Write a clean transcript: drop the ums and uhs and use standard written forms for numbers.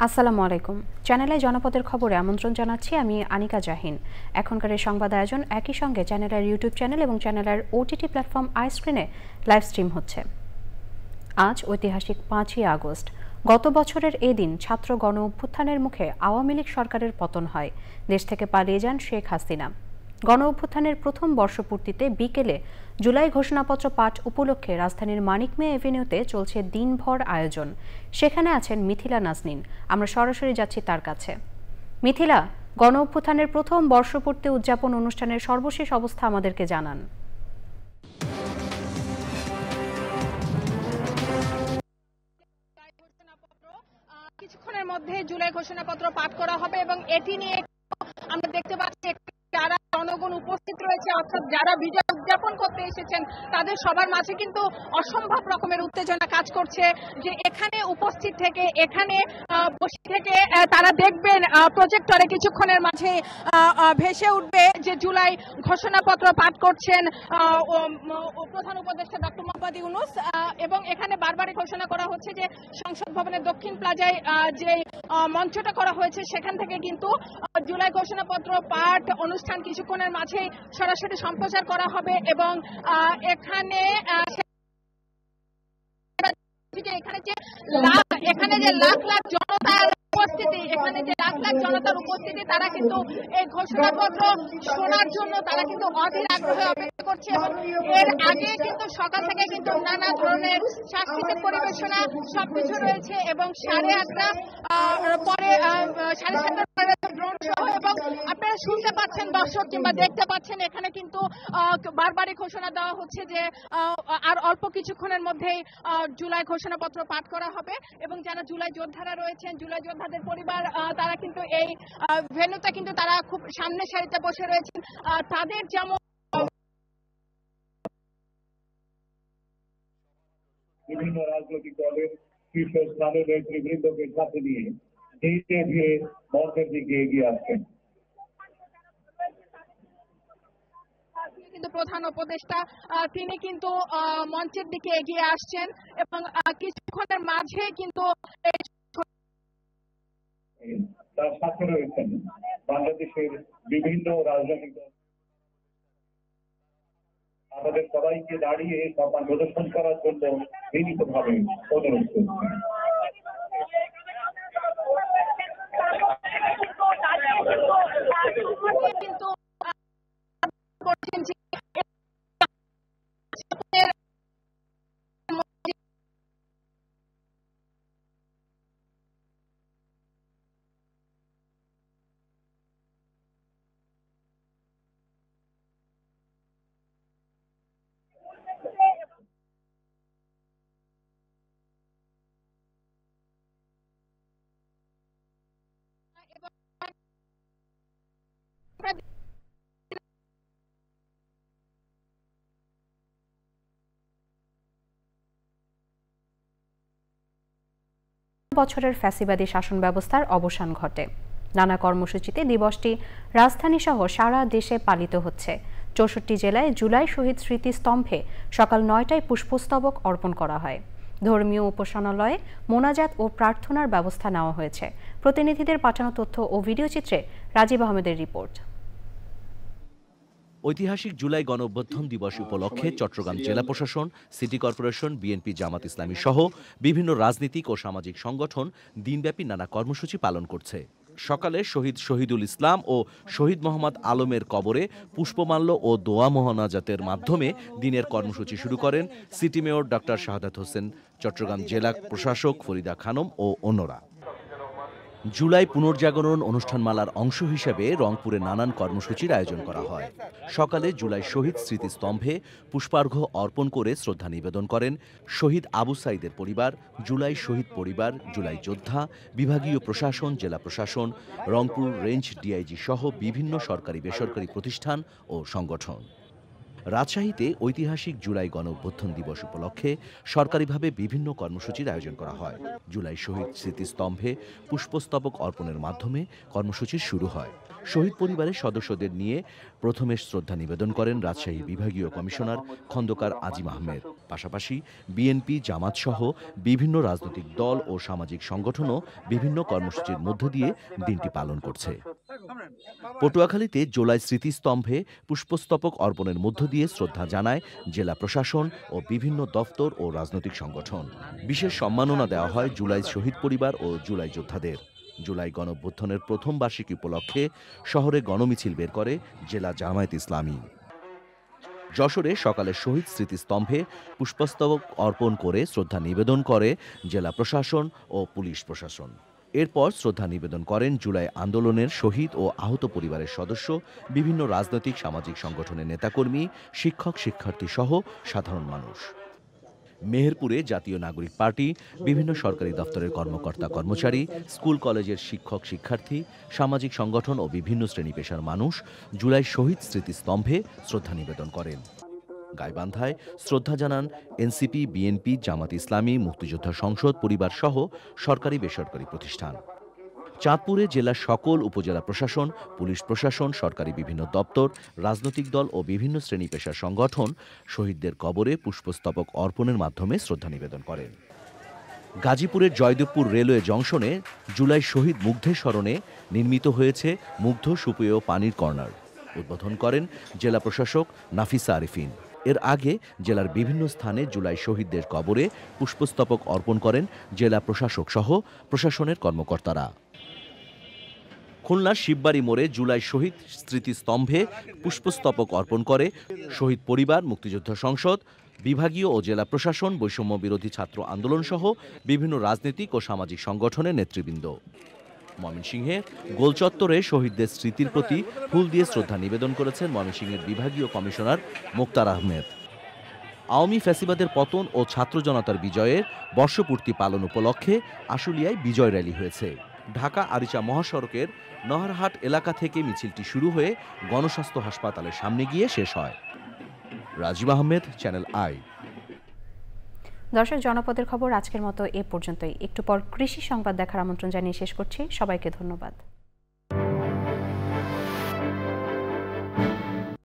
আসসালামু আলাইকুম। চ্যানেলে জনপদের খবরে আমন্ত্রণ জানাচ্ছি আমি আনিকা জাহিন। এখনকার এই সংবাদ আয়োজন একই সঙ্গে চ্যানেলের ইউটিউব চ্যানেল এবং চ্যানেলের ওটিটি প্ল্যাটফর্ম আইস্ক্রিনে লাইভ স্ট্রিম হচ্ছে। আজ ঐতিহাসিক 5ই আগস্ট। গত বছরের এই দিন ছাত্র গণ অভ্যুত্থানের মুখে আওয়ামী লীগ সরকারের পতন হয়। দেশ থেকে পালিয়ে যান শেখ হাসিনা। গণ অভ্যুত্থানের প্রথম বর্ষপূর্তিতে বিকেলে জুলাই ঘোষণাপত্র পাঠ উপলক্ষে রাজধানীর মানিক মিয়া এভিনিউতে চলছে দিনভর আয়োজন। সেখানে আছেন মিথিলা নাজনীন। আমরা সরাসরি যাচ্ছি তার কাছে। মিথিলা, গণ অভ্যুত্থানের প্রথম বর্ষপূর্তি উদযাপন অনুষ্ঠানের সর্বশেষ অবস্থা আমাদেরকে জানান। কিছুক্ষণের মধ্যে জুলাই ঘোষণাপত্র পাঠ করা হবে এবং এটি নিয়ে আমরা দেখতে পাচ্ছি যারা জনগণ উপস্থিত রয়েছে, অর্থাৎ যারা বিজয় উদযাপন করতে এসেছেন তাদের সবার মাঝে কিন্তু অসম্ভব রকমের উত্তেজনা কাজ করছে যে এখানে উপস্থিত থেকে এখানে বসে থেকে তারা দেখবেন প্রজেক্টরে কিছুক্ষণের মাঝে ভেসে উঠবে যে জুলাই ঘোষণাপত্র পাঠ করছেন প্রধান উপদেষ্টা ডক্টর মোহাম্মদ ইউনূস এবং এখানে বারবারই ঘোষণা করা হচ্ছে যে সংসদ ভবনের দক্ষিণ প্লাজায় যে মঞ্চটা করা হয়েছে সেখান থেকে কিন্তু জুলাই ঘোষণাপত্র পাঠ অনুষ্ঠান কিছুক্ষণের মাঝেই সরাসরি সম্প্রচার করা হবে এবং এখানে যে লাখ লাখ জনতার উপস্থিতি, এখানে যে লাখ লাখ জনতার উপস্থিতি তারা কিন্তু এই ঘোষণাপত্র শোনার জন্য তারা কিন্তু অধীর আগ্রহে অপেক্ষা করছে এবং এর আগে কিন্তু সকাল থেকে কিন্তু নানা ধরনের সাংস্কৃতিক পরিবেশনা সবকিছু রয়েছে এবং 8:30 পরে 7:30 পরে ড্রোন সহ এবং আপনারা শুনতে পাচ্ছেন দর্শক কিংবা দেখতে পাচ্ছেন এখানে কিন্তু বারবারই ঘোষণা দেওয়া হচ্ছে যে আর অল্প কিছুক্ষণের মধ্যেই জুলাই ঘোষণাপত্র পাঠ করা হবে এবং যারা জুলাই যোদ্ধারা রয়েছেন, জুলাই যোদ্ধাদের পরিবার তারা কিন্তু এই ভেন্যুতে কিন্তু তারা খুব সামনে সারিতে বসে রয়েছেন। তাদের যেমন বিভিন্ন রাজনৈতিক দলের শীর্ষস্থানীয় নেতৃবৃন্দকে সাথে নিয়ে ধীরে ধীরে মঞ্চের দিকে এগিয়ে আসছেন। কিন্তু প্রধান উপদেষ্টা তিনি কিন্তু মঞ্চের দিকে এগিয়ে আসছেন এবং কিছুক্ষণের মাঝে কিন্তু তার সাথে রয়েছেন বাংলাদেশের বিভিন্ন রাজনৈতিক দল। আমাদের সবাইকে দাঁড়িয়ে সম্মান প্রদর্শন করার জন্য বিনীতভাবে অনুরোধ করছেন। বছরের ফ্যাসিবাদী শাসন ব্যবস্থার অবসান ঘটে। নানা কর্মসূচিতে দিবসটি রাজধানীসহ সারা দেশে পালিত হচ্ছে। 64 জেলায় জুলাই শহীদ স্মৃতিস্তম্ভে সকাল 9টায় পুষ্পস্তবক অর্পণ করা হয়। ধর্মীয় উপাসনালয়ে মোনাজাত ও প্রার্থনার ব্যবস্থা নেওয়া হয়েছে। প্রতিনিধিদের পাঠানো তথ্য ও ভিডিওচিত্রে রাজীব আহমেদের রিপোর্ট। ঐতিহাসিক জুলাই গণঅভ্যুত্থান দিবস উপলক্ষে চট্টগ্রাম জেলা প্রশাসন, city corporation, BNP, Jamaat Islami সহ বিভিন্ন রাজনৈতিক ও সামাজিক সংগঠন দিনব্যাপী নানা কর্মসূচি পালন করছে। সকালে শহীদ শহীদুল ইসলাম ও শহীদ মোহাম্মদ আলমের কবরে পুষ্পমাল্য ও দোয়া মোনাজাতের মাধ্যমে দিনের কর্মসূচি শুরু করেন city mayor doctor Shahadat Hossain, Chittagong জেলা প্রশাসক ফরিদা খানম ও অন্যরা। জুলাই পুনর্জাগরণ অনুষ্ঠানমালার অংশ হিসেবে রংপুরে নানান কর্মসূচির আয়োজন করা হয়। সকালে জুলাই শহীদ স্মৃতিস্তম্ভে পুষ্পার্ঘ্য অর্পণ করে শ্রদ্ধা নিবেদন করেন শহীদ আবু সাইদের পরিবার, জুলাই শহীদ পরিবার, জুলাই যোদ্ধা, বিভাগীয় প্রশাসন, জেলা প্রশাসন, রংপুর রেঞ্জ ডিআইজি সহ বিভিন্ন সরকারি বেসরকারি প্রতিষ্ঠান ও সংগঠন। রাজশাহীতে ঐতিহাসিক জুলাই গণঅভ্যুত্থান দিবস উপলক্ষে সরকারিভাবে বিভিন্ন কর্মসূচির আয়োজন করা হয়। জুলাই শহীদ স্মৃতিস্তম্ভে পুষ্পস্তবক অর্পণের মাধ্যমে কর্মসূচির শুরু হয়। শহীদ পরিবারের সদস্যদের নিয়ে প্রথমে শ্রদ্ধা নিবেদন করেন রাজশাহী বিভাগীয় কমিশনার খন্দকার আজিম আহমেদ। পাশাপাশি বিএনপি, জামাত সহ বিভিন্ন রাজনৈতিক দল ও সামাজিক সংগঠনও বিভিন্ন কর্মসূচির মধ্য দিয়ে দিনটি পালন করছে। পটুয়াখালীতে জুলাই স্মৃতিস্তম্ভে পুষ্পস্তবক অর্পণের মধ্য দিয়ে শ্রদ্ধা জানায় জেলা প্রশাসন ও বিভিন্ন দফতর ও রাজনৈতিক সংগঠন। বিশেষ সম্মাননা দেওয়া হয় জুলাই শহীদ পরিবার ও জুলাই যোদ্ধাদের। জুলাই গণঅভ্যুত্থানের প্রথম বার্ষিকী উপলক্ষে শহরে গণমিছিল বের করে জেলা জামায়াত ইসলামী। যশোরে সকালে শহীদ স্মৃতিস্তম্ভে পুষ্পস্তবক অর্পণ করে শ্রদ্ধা নিবেদন করে জেলা প্রশাসন ও পুলিশ প্রশাসন। এরপর শ্রদ্ধা নিবেদন করেন জুলাই আন্দোলনের শহীদ ও আহত পরিবারের সদস্য, বিভিন্ন রাজনৈতিক সামাজিক সংগঠনের নেতাকর্মী, শিক্ষক শিক্ষার্থী সহ সাধারণ মানুষ। মেহেরপুরে জাতীয় নাগরিক পার্টি, বিভিন্ন সরকারি দপ্তরের কর্মকর্তা কর্মচারী, স্কুল কলেজের শিক্ষক শিক্ষার্থী, সামাজিক সংগঠন ও বিভিন্ন শ্রেণী পেশার মানুষ জুলাই শহীদ স্মৃতিস্তম্ভে শ্রদ্ধা নিবেদন করেন। গাইবান্ধায় শ্রদ্ধা জানান এনসিপি, বিএনপি, জামাত ইসলামী, মুক্তিযোদ্ধা সংসদ পরিবার সহ সরকারি বেসরকারি প্রতিষ্ঠান। চাঁদপুরে জেলার সকল উপজেলা প্রশাসন, পুলিশ প্রশাসন, সরকারি বিভিন্ন দপ্তর, রাজনৈতিক দল ও বিভিন্ন শ্রেণী পেশার সংগঠন শহীদদের কবরে পুষ্পস্তবক অর্পণের মাধ্যমে শ্রদ্ধা নিবেদন করেন। গাজীপুরের জয়দেবপুর রেলওয়ে জংশনে জুলাই শহীদ মুগ্ধের স্মরণে নির্মিত হয়েছে মুগ্ধ সুপেয় পানির কর্নার। উদ্বোধন করেন জেলা প্রশাসক নাফিসা আরিফিন। এর আগে জেলার বিভিন্ন স্থানে জুলাই শহীদদের কবরে পুষ্পস্তবক অর্পণ করেন জেলা প্রশাসক সহ প্রশাসনের কর্মকর্তারা। খুলনার শিববাড়ি মোড়ে জুলাই শহীদ স্মৃতিস্তম্ভে পুষ্পস্তবক অর্পণ করে শহীদ পরিবার, মুক্তিযোদ্ধা সংসদ, বিভাগীয় ও জেলা প্রশাসন, বৈষম্য বিরোধী ছাত্র আন্দোলন সহ বিভিন্ন রাজনৈতিক ও সামাজিক সংগঠনের নেতৃবৃন্দ। ময়মনসিংহে গোলচত্বরে শহীদদের স্মৃতির প্রতি ফুল দিয়ে শ্রদ্ধা নিবেদন করেছেন ময়মনসিংহের বিভাগীয় কমিশনার মোক্তার আহমেদ। আওয়ামী ফ্যাসিবাদের পতন ও ছাত্র জনতার বিজয়ের বর্ষপূর্তি পালন উপলক্ষে আশুলিয়ায় বিজয় র্যালি হয়েছে। ঢাকা আরিচা মহাসড়কের নহরহাট এলাকা থেকে মিছিলটি শুরু হয়ে গণস্বাস্থ্য হাসপাতালের সামনে গিয়ে শেষ হয়। Rajib Ahmed, channel I. দর্শক, জনপদের খবর আজকের মতো এ পর্যন্তই। একটু পর কৃষি সংবাদ দেখার আমন্ত্রণ জানিয়ে শেষ করছি। সবাইকে ধন্যবাদ।